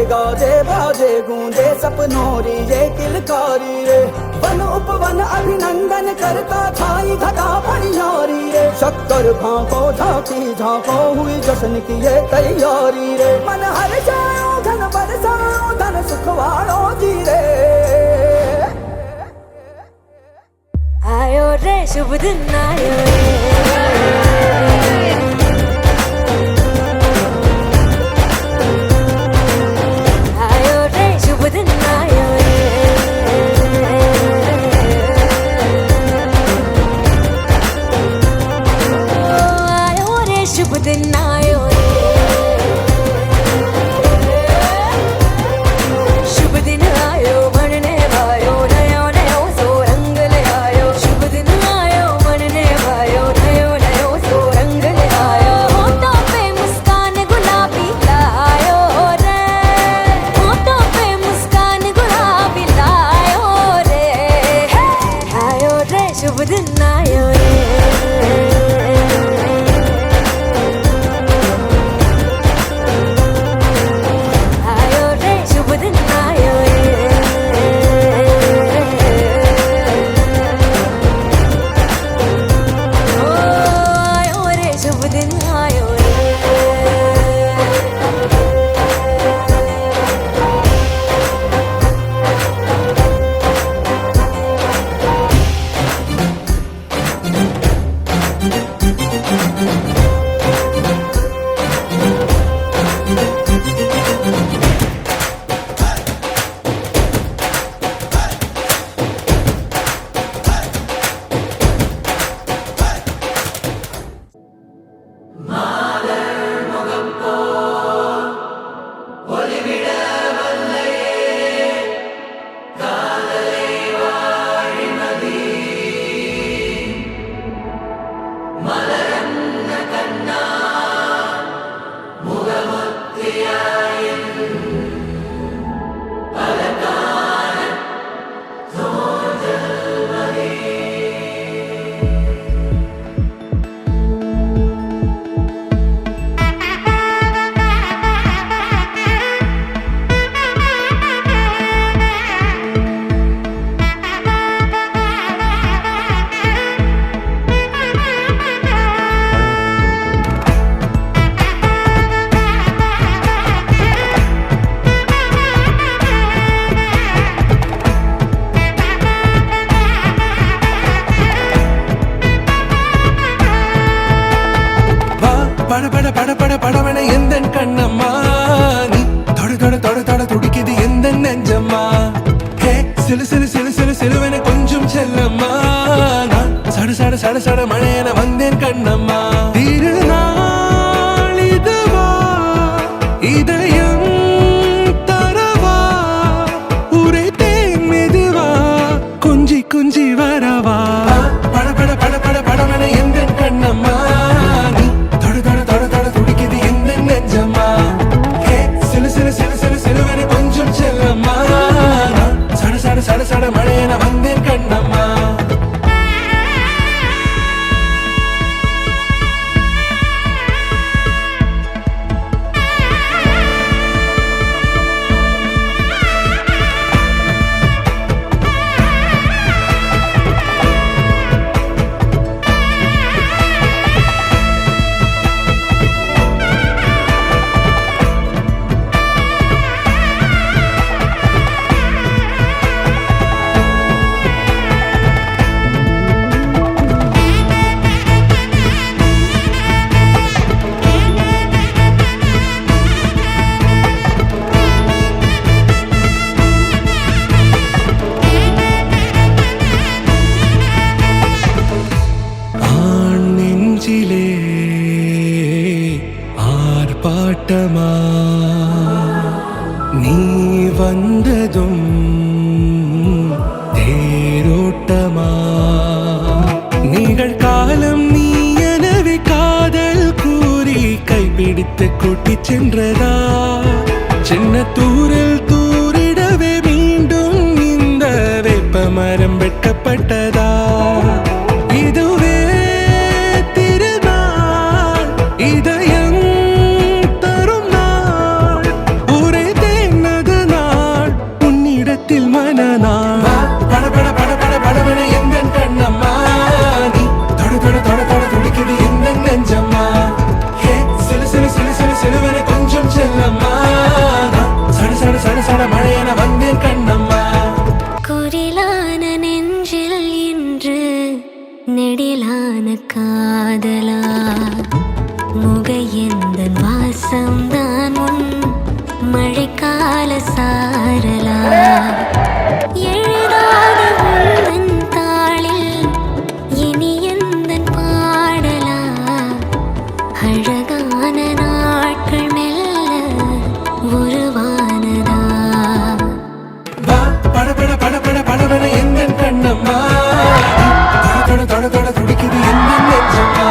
गाजे बाजे गूंजे सपनों री ये किलकारी रे वन उपवन अभिनंदन करता छाई घटा पनियारी रे शक्कर भांको झांकी झांको हुई जश्न की ये तैयारी रे मन हर जाओ धन बरसाओ धन सुखवाड़ो जी रे आयो रे शुभ दिन आयो படவன எந்த கண்ணம்மா நீ தொட தொட தொட தொட துடிக்குது எந்த நெஞ்சம்மா ஹே சிலு சிலு சிலு சிலு சிலுவன கொஞ்சம் செல்லம்மா நான் சட சட சட சட மழையன வந்தேன் கண்ணம்மா திருநாள் இதுவா இதயம் தரவா உரைத்தேன் மெதுவா கொஞ்சி கொஞ்சி வரவா பட பட பட பட படவன எந்த கண்ணம்மா சட சட மழையன வந்தேன் கண்ணம்மா ஆர்ப்பாட்டமா நீ வந்ததும் தேரோட்டமா நிகழ்காலம் நீ எனவே காதல் கூறி கைப்பிடித்து கூட்டிச் சென்றதா சின்ன தூரல் தூரிடவே மீண்டும் இந்த வேப்ப மரம் வெட்கப்பட்டதா இதுவே திருநாள் இதயம் தரும் நாள் உரைத்தேன் முகையெந்தன் வாசம்தான் உன் மழைக்கால சாரலா எழுதாத உந்தன் தாளில் இனி எந்தன் பாடலா அழகான நாட்கள் மெல்ல உருவானதா வா பட பட பட பட படவென எந்தன் கண்ணம்மா தொட தொட தொட தொட துடிக்குது எந்தன் நெஞ்சம்மா